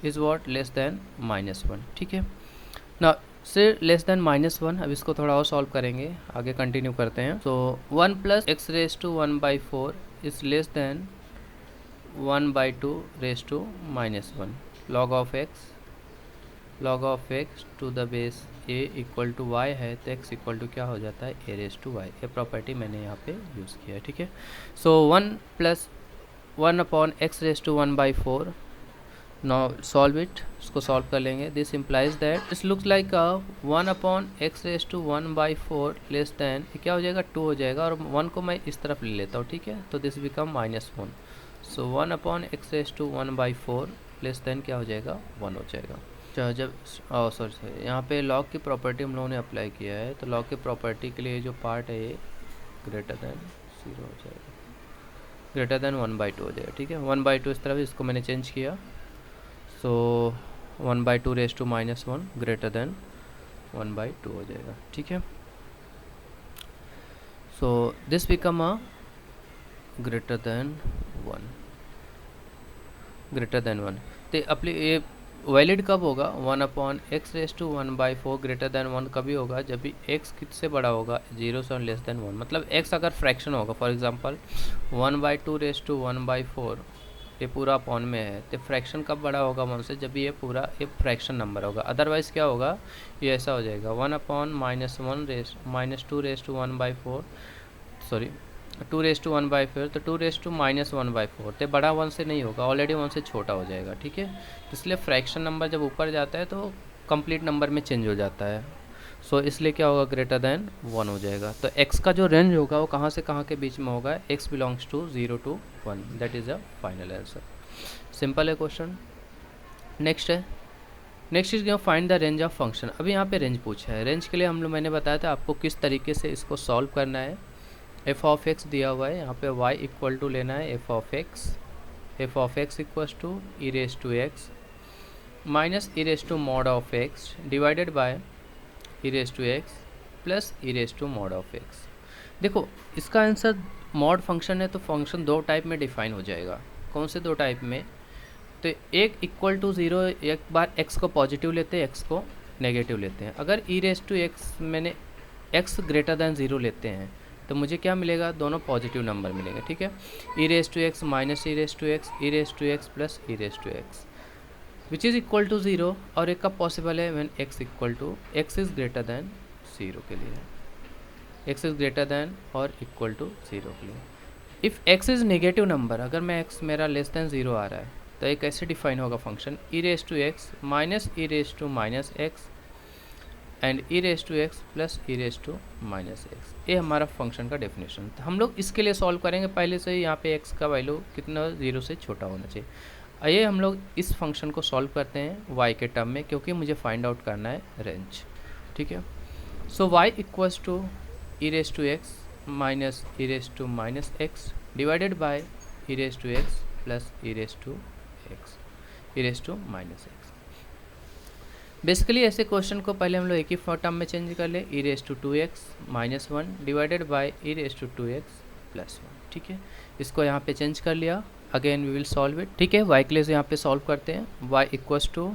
is what less than -1, ठीक है ना। से लेस दैन -1, अब इसको थोड़ा और सॉल्व करेंगे, आगे कंटिन्यू करते हैं। So 1 + x⁴ is less than 1/2⁻1 log of x to the base a equal to y है, तो x इक्वल टू क्या हो जाता है, a⁻y। ये प्रॉपर्टी मैंने यहाँ पे यूज़ किया है, ठीक है। So 1 + 1/x⁴ now solve it, इसको सॉल्व कर लेंगे। This implies that this looks like 1/x⁴ less than, क्या हो जाएगा, 2 हो जाएगा, और 1 को मैं इस तरफ ले लेता हूँ, ठीक है। तो this become -1। So 1/x⁴ less than क्या हो जाएगा, 1 हो जाएगा। जब सॉरी, यहाँ पे लॉग की प्रॉपर्टी हम लोगों ने अप्लाई किया है, तो लॉग की प्रॉपर्टी के लिए जो पार्ट है ये ग्रेटर दैन 0 हो जाएगा, ग्रेटर दैन 1/2 हो जाएगा, ठीक है। 1/2 इस तरफ, इसको मैंने चेंज किया। सो 1/2⁻1 ग्रेटर दैन 1/2 हो जाएगा, ठीक है। So this become a greater than 1, greater than 1। तो अपनी ये वैलिड कब होगा, 1/x⁴ ग्रेटर दैन 1 कभी होगा, जब भी x किससे बड़ा होगा, 0 से लेस दैन 1। मतलब x अगर फ्रैक्शन होगा, फॉर एग्जांपल 1/2⁻⁴ ये पूरा अपॉन में है, तो फ्रैक्शन कब बड़ा होगा 1 से, जब भी ये पूरा एक फ्रैक्शन नंबर होगा। अदरवाइज़ क्या होगा, ये ऐसा हो जाएगा 1/-2⁴ सॉरी 2⁻⁴, तो 2⁻⁻⁴, तो बड़ा 1 से नहीं होगा, ऑलरेडी 1 से छोटा हो जाएगा, ठीक है। इसलिए फ्रैक्शन नंबर जब ऊपर जाता है तो कंप्लीट नंबर में चेंज हो जाता है। सो इसलिए क्या होगा, ग्रेटर दैन 1 हो जाएगा। तो x का जो रेंज होगा वो कहाँ से कहाँ के बीच में होगा, x belongs to 0 to 1, that is a final answer. Simple है question. Next is find the range of function. अभी यहाँ पे रेंज पूछा है, रेंज के लिए हम लोग मैंने बताया था आपको किस तरीके से इसको सॉल्व करना है। f ऑफ x दिया हुआ है, यहाँ पे y इक्वल टू लेना है f of x equals to e⁻x minus e⁻x divided by e⁻x plus e⁻x। देखो इसका आंसर मॉड फंक्शन है, तो फंक्शन 2 टाइप में डिफाइन हो जाएगा। कौन से 2 टाइप में, तो एक इक्वल टू ज़ीरो, एक बार x को पॉजिटिव लेते हैं, x को नेगेटिव लेते हैं। अगर ई रेस टू एक्स मैंने x ग्रेटर दैन ज़ीरो लेते हैं तो मुझे क्या मिलेगा, दोनों पॉजिटिव नंबर मिलेंगे, ठीक है। E raise to x minus e raise to x, e raise to x plus e raise to x which is equal to zero, और एक कब पॉसिबल है, when x equal to x is greater than zero के लिए, x इज़ ग्रेटर दैन और इक्वल टू ज़ीरो के लिए। If x is negative number, अगर मैं x मेरा लेस दैन ज़ीरो आ रहा है तो एक कैसे डिफाइन होगा function, e raise to x minus e raise to minus x and e raise to x plus e raise to minus x. ये हमारा फंक्शन का डेफिनेशन। तो हम लोग इसके लिए सॉल्व करेंगे, पहले से ही यहाँ पे x का वैल्यू कितना, ज़ीरो से छोटा होना चाहिए। आइए हम लोग इस फंक्शन को सॉल्व करते हैं y के टर्म में, क्योंकि मुझे फाइंड आउट करना है रेंज, ठीक है। So y equals to e raise to x minus e raise to minus x divided by e raise to x plus e raise to x, e raise to minus x. Basically ऐसे क्वेश्चन को पहले हम लोग एक ही टर्म में चेंज कर ले, e raise to two x minus one divided by e raise to two x plus one, ठीक है। इसको यहाँ पे चेंज कर लिया, again we will solve it, ठीक है। वाई के लिए यहाँ पे सॉल्व करते हैं, y equals to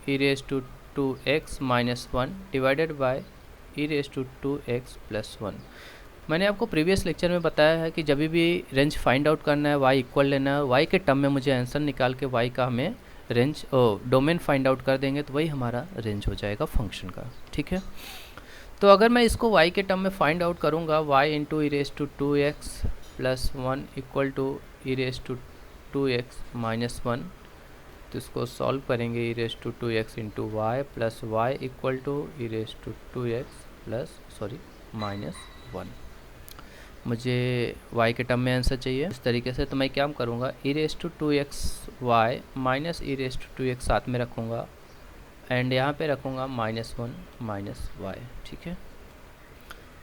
e raise to two x minus one divided by e raise to two x plus one. मैंने आपको प्रीवियस लेक्चर में बताया है कि जब भी रेंज फाइंड आउट करना है, वाई इक्वल लेना है, वाई के टर्म में मुझे आंसर निकाल के वाई का हमें रेंज डोमेन फाइंड आउट कर देंगे तो वही हमारा रेंज हो जाएगा फंक्शन का, ठीक है। तो अगर मैं इसको y के टर्म में फाइंड आउट करूँगा, y into e raise to two x plus one equal to e raise to two x minus one, तो इसको सॉल्व करेंगे, e raise to two x into y plus y equal to e raise to two x plus minus one. मुझे y के टर्म में आंसर चाहिए इस तरीके से, तो मैं क्या करूँगा, e raise to two x y minus e raise to two x साथ में रखूँगा एंड यहाँ पे रखूँगा माइनस वन माइनस वाई, ठीक है।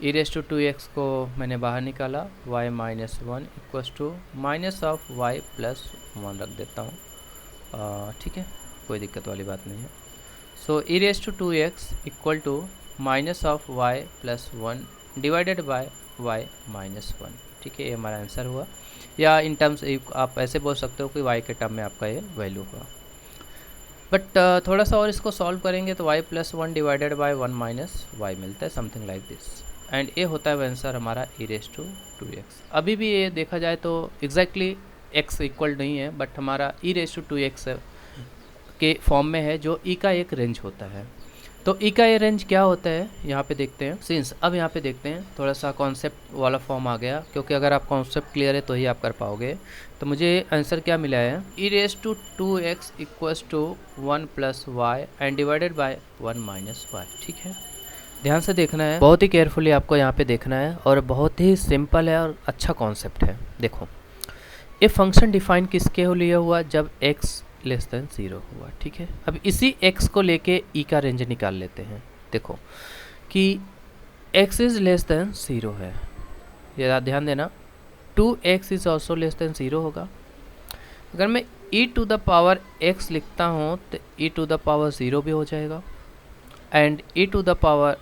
E raise to two x को मैंने बाहर निकाला, y minus one equals to minus of y plus one रख देता हूँ, ठीक है, कोई दिक्कत वाली बात नहीं है। So e raise to two x equal to minus of y plus one divided by y minus one, ठीक है, ये हमारा आंसर हुआ। या इन टर्म्स आप ऐसे बोल सकते हो कि y के टर्म में आपका ये वैल्यू हुआ। बट थोड़ा सा और इसको सॉल्व करेंगे तो y plus one divided by one minus y मिलता है, समथिंग लाइक दिस, एंड ये होता है आंसर हमारा ई रेस टू टू एक्स। अभी भी ये देखा जाए तो एग्जैक्टली x इक्वल नहीं है, बट हमारा ई रेस टू टू एक्स के फॉर्म में है, जो ई का एक रेंज होता है। तो ई का ये रेंज क्या होता है यहाँ पे देखते हैं, सिंस अब यहाँ पे देखते हैं थोड़ा सा कॉन्सेप्ट वाला फॉर्म आ गया, क्योंकि अगर आप कॉन्सेप्ट क्लियर है तो ही आप कर पाओगे। तो मुझे आंसर क्या मिला है, e raise to two x equals to one plus y and divided by one minus y, ठीक है। ध्यान से देखना है, बहुत ही केयरफुली आपको यहाँ पे देखना है, और बहुत ही सिंपल है और अच्छा कॉन्सेप्ट है। देखो, ये फंक्शन डिफाइन किसके लिए हुआ, जब x लेस देन ज़ीरो हुआ, ठीक है। अब इसी x को लेके e का रेंज निकाल लेते हैं। देखो कि x is less than zero है, ये ध्यान देना, 2x is also less than zero होगा। अगर मैं e to the power x लिखता हूँ तो e to the power zero भी हो जाएगा, एंड e टू द पावर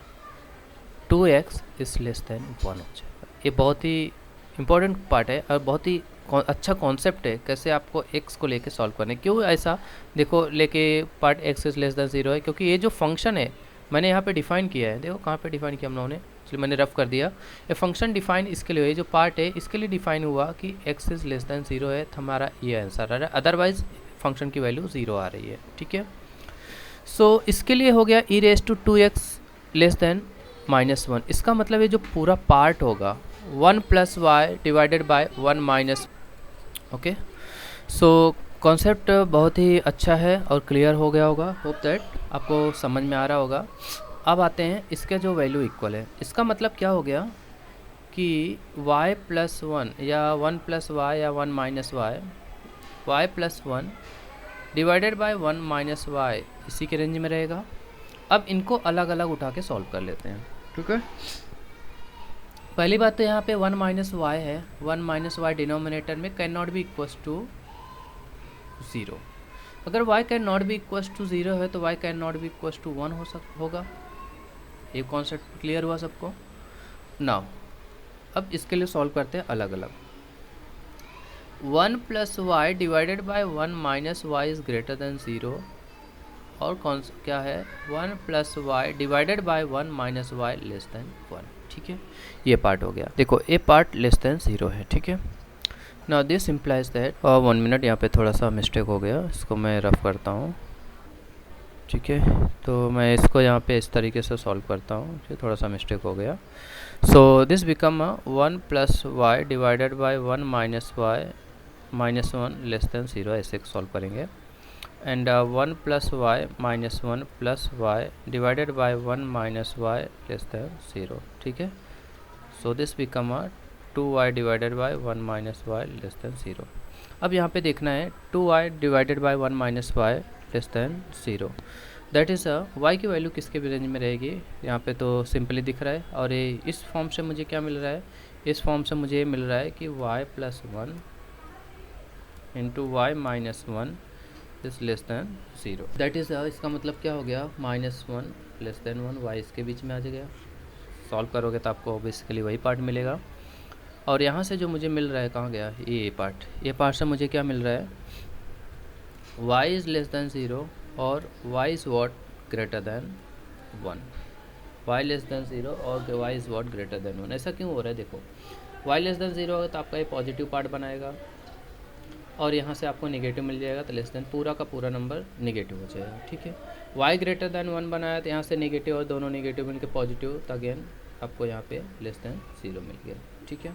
2x is less than one हो जाएगा। ये बहुत ही इम्पोर्टेंट पार्ट है और बहुत ही अच्छा कॉन्सेप्ट है, कैसे आपको x को लेके सॉल्व करना है। क्यों ऐसा, देखो लेके part x is less than zero है, क्योंकि ये जो फंक्शन है मैंने यहाँ पे डिफाइन किया है, देखो कहाँ पे डिफाइन किया हम लोगों ने, इसलिए मैंने रफ कर दिया। ये फंक्शन डिफाइन इसके लिए, ये जो पार्ट है इसके लिए डिफाइन हुआ कि x is less than zero है, तो हमारा ये आंसर आ रहा है, अदरवाइज फंक्शन की वैल्यू ज़ीरो आ रही है, ठीक है। सो इसके लिए हो गया e raise to two x less than minus one. इसका मतलब ये जो पूरा पार्ट होगा one plus y divided by one minus, okay. So concept बहुत ही अच्छा है और क्लियर हो गया होगा, होप दैट आपको समझ में आ रहा होगा। अब आते हैं इसके जो वैल्यू इक्वल है, इसका मतलब क्या हो गया कि y प्लस वन या वन प्लस वाई या one minus y, y plus one divided by one minus y इसी के रेंज में रहेगा। अब इनको अलग अलग उठा के सॉल्व कर लेते हैं, ठीक है। पहली बात तो यहाँ पे वन माइनस वाई है, वन माइनस वाई डिनोमिनेटर में can not be equals to zero. अगर y can not be equals to zero है तो y can not be equals to one होगा। ये कॉन्सेप्ट क्लियर हुआ सबको। नाउ अब इसके लिए सॉल्व करते हैं अलग अलग। 1 plus y divided by 1 minus y is greater than 0, और कौन सा क्या है 1 plus y divided by 1 minus y less than 1। ठीक है, ये पार्ट हो गया। देखो ए पार्ट लेस देन 0 है। ठीक है, now this implies that 1 minute, यहाँ पे थोड़ा सा मिस्टेक हो गया, इसको मैं रफ करता हूँ। ठीक है, तो मैं इसको यहाँ पे इस तरीके से सॉल्व करता हूँ, ये थोड़ा सा मिस्टेक हो गया। So this become 1 plus y divided by 1 minus y minus 1 less than 0, ऐसे सॉल्व करेंगे। And 1 plus y minus 1 plus y divided by 1 minus y less than 0। ठीक है, so this become 2y divided by 1 minus y less than 0। अब यहाँ पे देखना है 2y divided by 1 minus y less than 0, that is y की वैल्यू किसके रेंज में रहेगी, यहाँ पे तो सिंपली दिख रहा है। और ये इस फॉर्म से मुझे क्या मिल रहा है, इस फॉर्म से मुझे मिल रहा है कि y plus 1 into y minus 1 is less than 0, that is इसका मतलब क्या हो गया, -1 लेस देन 1, y इसके बीच में आ जाएगा। सॉल्व करोगे तो आपको बेसिकली वही पार्ट मिलेगा। और यहाँ से जो मुझे मिल रहा है, कहाँ गया ये पार्ट से मुझे क्या मिल रहा है, y इज़ लेस दैन 0 और y is what greater then 1, y less than 0 और y is what greater then 1। ऐसा क्यों हो रहा है, देखो y लेस दैन 0 होगा तो आपका ये पॉजिटिव पार्ट बनाएगा, और यहाँ से आपको नेगेटिव मिल जाएगा, तो लेस दैन पूरा का पूरा नंबर नेगेटिव हो जाएगा। ठीक है, y ग्रेटर दैन 1 बनाया तो यहाँ से नेगेटिव और दोनों नेगेटिव मिलकर पॉजिटिव, तो अगेन आपको यहाँ पे लेस दैन 0 मिल गया। ठीक है,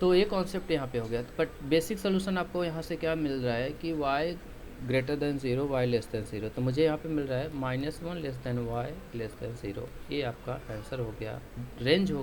तो ये कॉन्सेप्ट यहाँ पे हो गया। बट बेसिक सोल्यूशन आपको यहाँ से क्या मिल रहा है कि y greater than 0 y less than 0, तो मुझे यहाँ पे मिल रहा है -1 less then y less than 0। ये आपका आंसर हो गया, रेंज हो गया।